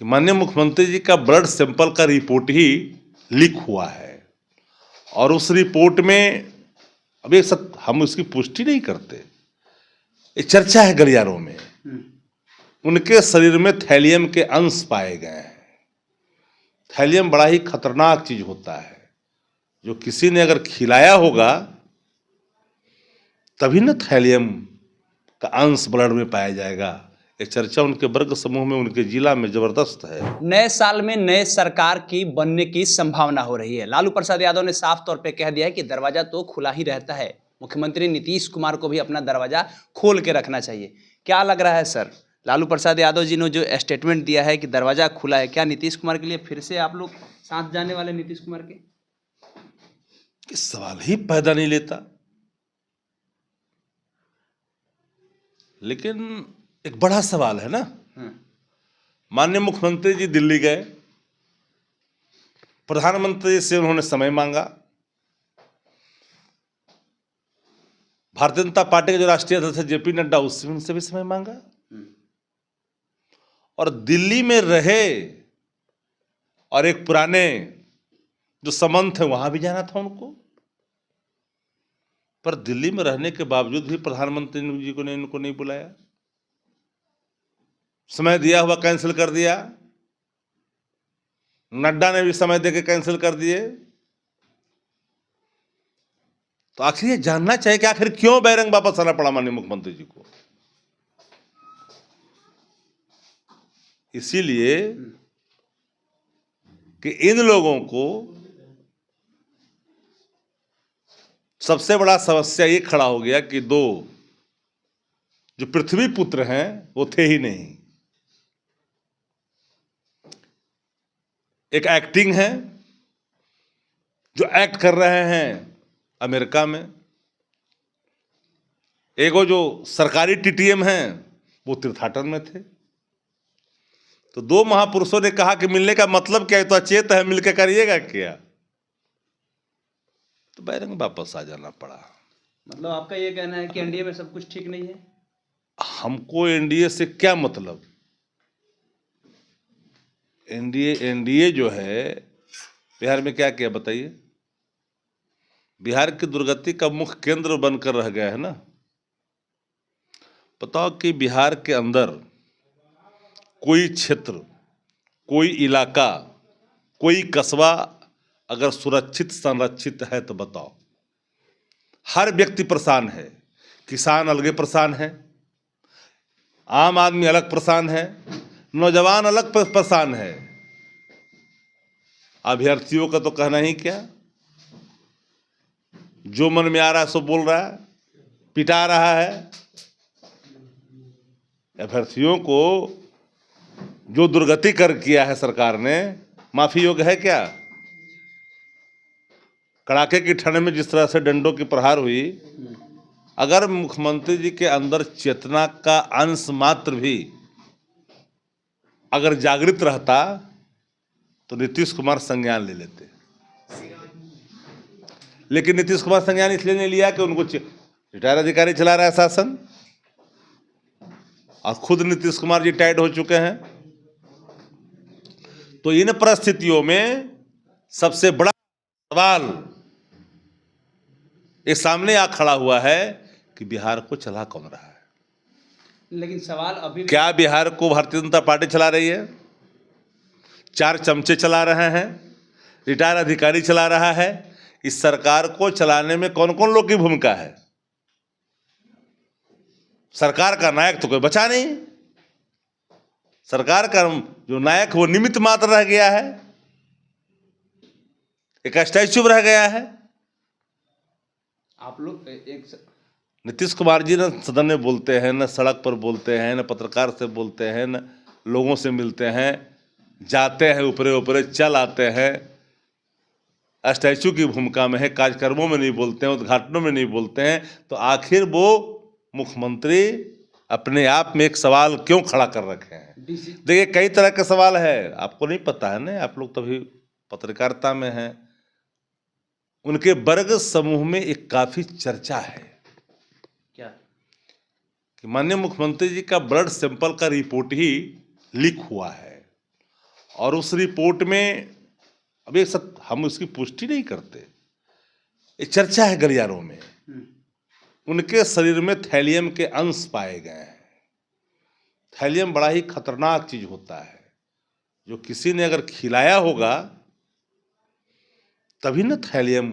कि माननीय मुख्यमंत्री जी का ब्लड सैंपल का रिपोर्ट ही लीक हुआ है और उस रिपोर्ट में अभी हम उसकी पुष्टि नहीं करते। ये चर्चा है गलियारों में, उनके शरीर में थैलियम के अंश पाए गए हैं। थैलियम बड़ा ही खतरनाक चीज होता है, जो किसी ने अगर खिलाया होगा तभी न थैलियम का अंश ब्लड में पाया जाएगा। ये चर्चा उनके वर्ग समूह में, उनके जिला में जबरदस्त है। नए साल में नए सरकार की बनने की संभावना हो रही है। लालू प्रसाद यादव ने साफ तौर पे कह दिया है कि दरवाजा तो खुला ही रहता है। मुख्यमंत्री नीतीश कुमार को भी अपना दरवाजा खोल के रखना चाहिए। क्या लग रहा है सर, लालू प्रसाद यादव जी ने जो स्टेटमेंट दिया है कि दरवाजा खुला है, क्या नीतीश कुमार के लिए फिर से आप लोग साथ जाने वाले नीतीश कुमार के? सवाल ही पैदा नहीं लेता। लेकिन एक बड़ा सवाल है ना। माननीय मुख्यमंत्री जी दिल्ली गए, प्रधानमंत्री से उन्होंने समय मांगा, भारतीय जनता पार्टी के जो राष्ट्रीय अध्यक्ष जेपी नड्डा उससे उनसे भी समय मांगा और दिल्ली में रहे और एक पुराने जो संबंध थे वहां भी जाना था उनको। पर दिल्ली में रहने के बावजूद भी प्रधानमंत्री जी को इनको नहीं बुलाया, समय दिया हुआ कैंसिल कर दिया। नड्डा ने भी समय देके कैंसिल कर दिए। तो आखिर ये जानना चाहिए कि आखिर क्यों बैरंग वापस आना पड़ा माननीय मुख्यमंत्री जी को। इसीलिए कि इन लोगों को सबसे बड़ा समस्या ये खड़ा हो गया कि दो जो पृथ्वी पुत्र हैं वो थे ही नहीं। एक एक्टिंग है जो एक्ट कर रहे हैं अमेरिका में, एक वो जो सरकारी टीटीएम हैं वो तीर्थाटन में थे। तो दो महापुरुषों ने कहा कि मिलने का मतलब क्या है, तो अचेत है, मिलकर करिएगा क्या। तो बैरंग वापस आ जाना पड़ा। मतलब आपका ये कहना है कि एनडीए में सब कुछ ठीक नहीं है? हमको एनडीए से क्या मतलब। एनडीए जो है बिहार में क्या किया बताइए। बिहार की दुर्गति का मुख्य केंद्र बनकर रह गया है ना। बताओ कि बिहार के अंदर कोई क्षेत्र, कोई इलाका, कोई कस्बा अगर सुरक्षित संरक्षित है तो बताओ। हर व्यक्ति परेशान है, किसान अलग परेशान है, आम आदमी अलग परेशान है, नौजवान अलग परेशान है, अभ्यर्थियों का तो कहना ही क्या। जो मन में आ रहा है सो बोल रहा है, पिटा रहा है। अभ्यर्थियों को जो दुर्गति कर किया है सरकार ने, माफी योग्य है क्या। कड़ाके की ठंड में जिस तरह से डंडों की प्रहार हुई, अगर मुख्यमंत्री जी के अंदर चेतना का अंश मात्र भी अगर जागृत रहता तो नीतीश कुमार संज्ञान ले लेते। लेकिन नीतीश कुमार संज्ञान इसलिए नहीं लिया कि उनको रिटायर्ड अधिकारी चला रहा है शासन और खुद नीतीश कुमार जी टायर्ड हो चुके हैं। तो इन परिस्थितियों में सबसे बड़ा सवाल ये सामने आ खड़ा हुआ है कि बिहार को चला कौन रहा है। लेकिन सवाल अभी क्या बिहार को भारतीय जनता पार्टी चला रही है? चार चमचे चला रहे हैं, रिटायर्ड अधिकारी चला रहा है। इस सरकार को चलाने में कौन कौन लोग की भूमिका है? सरकार का नायक तो कोई बचा नहीं। सरकार का जो नायक वो निमित्त मात्र रह गया है, एक स्टैच्यू रह गया है। आप लोग एक नीतीश कुमार जी न सदन में बोलते हैं, न सड़क पर बोलते हैं, न पत्रकार से बोलते हैं, न लोगों से मिलते हैं, जाते हैं ऊपरे ऊपरे चल आते हैं, स्टैच्यू की भूमिका में है, कार्यक्रमों में नहीं बोलते हैं, उद्घाटनों में नहीं बोलते हैं। तो आखिर वो मुख्यमंत्री अपने आप में एक सवाल क्यों खड़ा कर रखे हैं? देखिए कई तरह के सवाल है, आपको नहीं पता है ना, आप लोग तभी पत्रकारिता में हैं। उनके वर्ग समूह में एक काफी चर्चा है क्या कि माननीय मुख्यमंत्री जी का ब्लड सैंपल का रिपोर्ट ही लीक हुआ है और उस रिपोर्ट में अब ये सब हम उसकी पुष्टि नहीं करते, ये चर्चा है गलियारों में, उनके शरीर में थैलियम के अंश पाए गए हैं। थैलियम बड़ा ही खतरनाक चीज होता है, जो किसी ने अगर खिलाया होगा तभी न थैलियम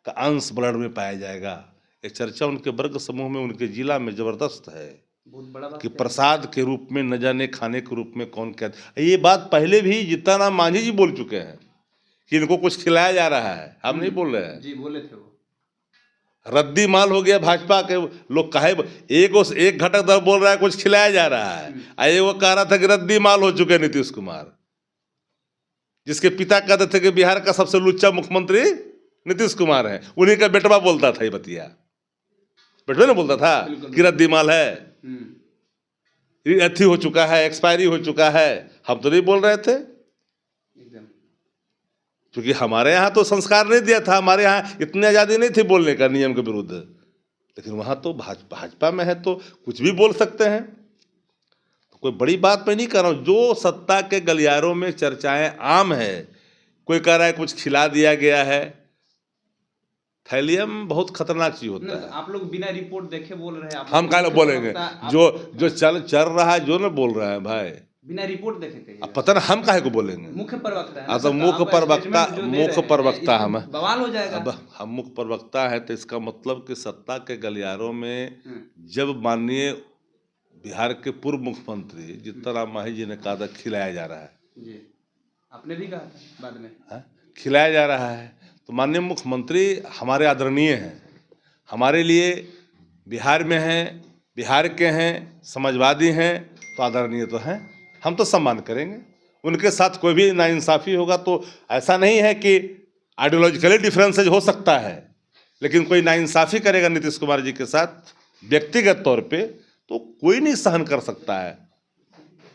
का अंश ब्लड में पाया जाएगा। ये चर्चा उनके वर्ग समूह में, उनके जिला में जबरदस्त है बहुत बड़ा बात कि प्रसाद के रूप में, न जाने खाने के रूप में कौन क्या। ये बात पहले भी जीतन राम मांझी जी बोल चुके हैं कि इनको कुछ खिलाया जा रहा है, हम नहीं बोल रहे हैं जी, बोले थे वो। रद्दी माल हो गया भाजपा के लोग, काहे एक घटक दल बोल रहा है कुछ खिलाया जा रहा है, आए वो कह रहा था कि रद्दी माल हो चुके नीतीश कुमार, जिसके पिता कहते थे कि बिहार का सबसे लुच्चा मुख्यमंत्री नीतीश कुमार है, उन्हीं का बेटवा बोलता था ये बतिया, बेटवा ना बोलता था कि रद्दी माल है, अथी हो चुका है, एक्सपायरी हो चुका है। हम तो नहीं बोल रहे थे, क्योंकि हमारे यहाँ तो संस्कार नहीं दिया था, हमारे यहाँ इतनी आज़ादी नहीं थी बोलने का नियम के विरुद्ध, लेकिन वहाँ तो भाजपा में है तो कुछ भी बोल सकते हैं। तो कोई बड़ी बात मैं नहीं कर रहा हूँ, जो सत्ता के गलियारों में चर्चाएं आम है, कोई कह रहा है कुछ खिला दिया गया है। थैलियम बहुत खतरनाक चीज होता है। आप लोग बिना रिपोर्ट देखे बोल रहे हैं, हम क्या बोलेंगे, जो चल रहा है, जो ना बोल रहा है भाई, बिना रिपोर्ट देखे थे। अब पता ना हम काहे को बोलेंगे, मुख्य प्रवक्ता है, तो मुख्य प्रवक्ता हम, बवाल हो जाएगा। अब हम मुख्य प्रवक्ता है तो इसका मतलब कि सत्ता के गलियारों में जब माननीय बिहार के पूर्व मुख्यमंत्री जीतन राम मांझी जी ने कहा था खिलाया जा रहा है, जी आपने भी कहा था बाद में, खिलाया जा रहा है, तो माननीय मुख्यमंत्री हमारे आदरणीय हैं, हमारे लिए बिहार में हैं, बिहार के हैं, समाजवादी हैं, तो आदरणीय तो हैं, हम तो सम्मान करेंगे। उनके साथ कोई भी नाइंसाफ़ी होगा तो ऐसा नहीं है कि आइडियोलॉजिकली डिफरेंसेज हो सकता है, लेकिन कोई नाइंसाफ़ी करेगा नीतीश कुमार जी के साथ व्यक्तिगत तौर पे तो कोई नहीं सहन कर सकता है।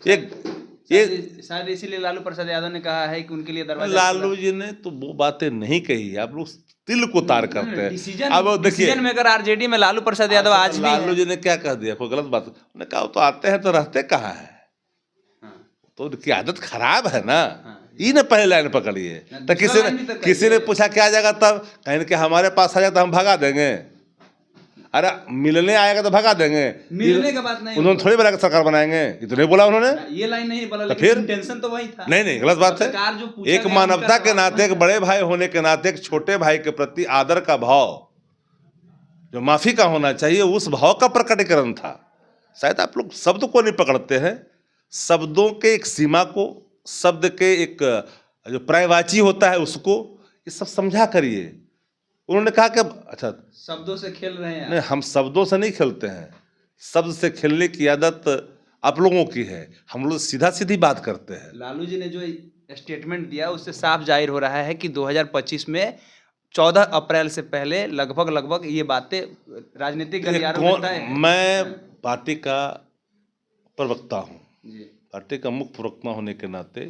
ये शायद इसीलिए लालू प्रसाद यादव ने कहा है कि उनके लिए दरवाजा, लालू जी ने तो वो बातें नहीं कही, आप लोग तिल को तार करते हैं। अब देखिए, मेकर आरजेडी में लालू प्रसाद यादव आज भी लालू जी ने क्या कह दिया, कोई गलत बात, उन्होंने कहा तो आते हैं तो रहते कहाँ है, तो उनकी आदत खराब है ना, ये ने पहले लाइन पकड़िए। तो किसी ने पूछा क्या जाएगा, तब कहीं कि हमारे पास आ जाए तो हम भगा देंगे, अरे मिलने आएगा तो भगा देंगे, मिलने का बात नहीं, उन्होंने थोड़ी बड़ा सरकार बनाएंगे, इतने बोला उन्होंने, ये लाइन नहीं बोला, तो फिर टेंशन तो वही था। नहीं गलत बात है। एक मानवता के नाते, एक बड़े भाई होने के नाते, एक छोटे भाई के प्रति आदर का भाव जो माफी का होना चाहिए, उस भाव का प्रकटीकरण था। शायद आप लोग शब्द को नहीं पकड़ते हैं, शब्दों के एक सीमा को, शब्द के एक जो पर्यायवाची होता है उसको, ये सब समझा करिए। उन्होंने कहा कि अच्छा शब्दों से खेल रहे हैं, नहीं, हम शब्दों से नहीं खेलते हैं, शब्द से खेलने की आदत आप लोगों की है, हम लोग सीधा सीधी बात करते हैं। लालू जी ने जो स्टेटमेंट दिया उससे साफ जाहिर हो रहा है कि 2025 में 14 अप्रैल से पहले लगभग ये बातें राजनीतिक गलियारों में तय हैं। मैं पार्टी का प्रवक्ता हूँ, पार्टी का मुख्य प्रवक्ता होने के नाते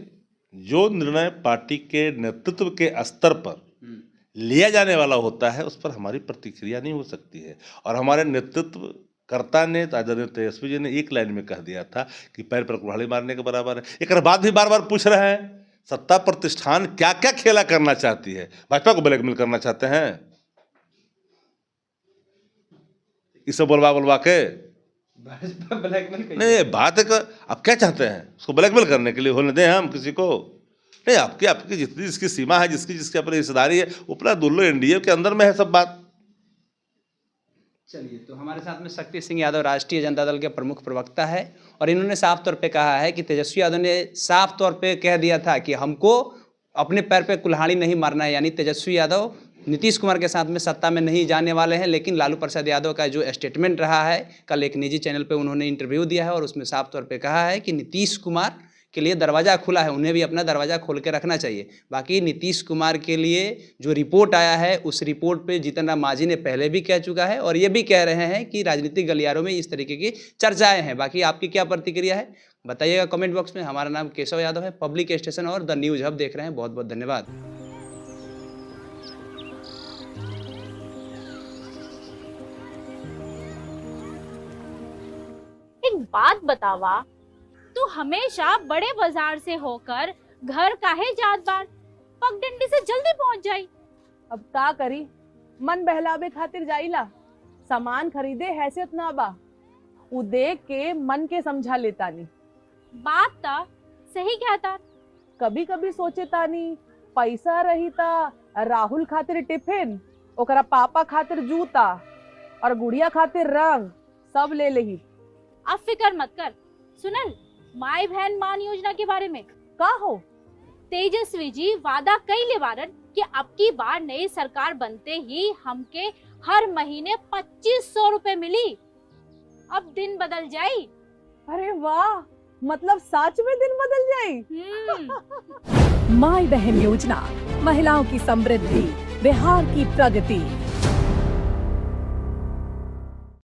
जो निर्णय पार्टी के नेतृत्व के स्तर पर लिया जाने वाला होता है उस पर हमारी प्रतिक्रिया नहीं हो सकती है। और हमारे नेतृत्व कर्ता ने, आदरणीय तेजस्वी जी ने एक लाइन में कह दिया था कि पैर पर कुल्हाड़ी मारने के बराबर है। एक बाद भी बार बार पूछ रहे हैं सत्ता प्रतिष्ठान क्या क्या खेला करना चाहती है, भाजपा को ब्लैकमेल करना चाहते हैं, इसे बोलवा के भाजपा ब्लैकमेल नहीं, बात है आप क्या चाहते हैं, उसको ब्लैकमेल करने के लिए होने दें हम किसी को नहीं, आपकी जितनी जिसकी सीमा है, जिसकी अपनी हिस्सेदारी है, वो अपना दुल्लो एनडीए के अंदर में है सब बात। चलिए, तो हमारे साथ में शक्ति सिंह यादव राष्ट्रीय जनता दल के प्रमुख प्रवक्ता है, और इन्होंने साफ तौर पे कहा है कि तेजस्वी यादव ने साफ तौर पे कह दिया था कि हमको अपने पैर पे कुल्हाड़ी नहीं मारना है, यानी तेजस्वी यादव नीतीश कुमार के साथ में सत्ता में नहीं जाने वाले हैं। लेकिन लालू प्रसाद यादव का जो स्टेटमेंट रहा है, कल एक निजी चैनल पे उन्होंने इंटरव्यू दिया है और उसमें साफ तौर पे कहा है कि नीतीश कुमार के लिए दरवाज़ा खुला है, उन्हें भी अपना दरवाज़ा खोल के रखना चाहिए। बाकी नीतीश कुमार के लिए जो रिपोर्ट आया है, उस रिपोर्ट पे जीतन राम मांझी ने पहले भी कह चुका है और ये भी कह रहे हैं कि राजनीतिक गलियारों में इस तरीके की चर्चाएं हैं। बाकी आपकी क्या प्रतिक्रिया है बताइएगा कमेंट बॉक्स में। हमारा नाम केशव यादव है, पब्लिक स्टेशन और द न्यूज़ हब देख रहे हैं। बहुत बहुत धन्यवाद। एक बात बतावा, तू तू हमेशा बड़े बाजार से होकर घर काहे जात बार? पगडंडी से जल्दी पहुंच जाई। अब का करी, मन बहलावे खातिर जाइला, सामान खरीदे हैसियत ना बा, उ देख के मन के समझा लेतानी। बात ता सही कहता। कभी कभी सोचे तानी पैसा रही ता राहुल खातिर टिफिन, ओकरा पापा खातिर जूता और गुड़िया खातिर रंग सब ले लेही। अब फिकर मत कर। सुनल माई बहन मान योजना के बारे में का हो? तेजस्वी जी वादा कइले बारन कि अब की बार नई सरकार बनते ही हमके हर महीने 2500 रुपए मिली। अब दिन बदल जाई। अरे वाह, मतलब सच में दिन बदल जाई। माई बहन योजना, महिलाओं की समृद्धि, बिहार की प्रगति।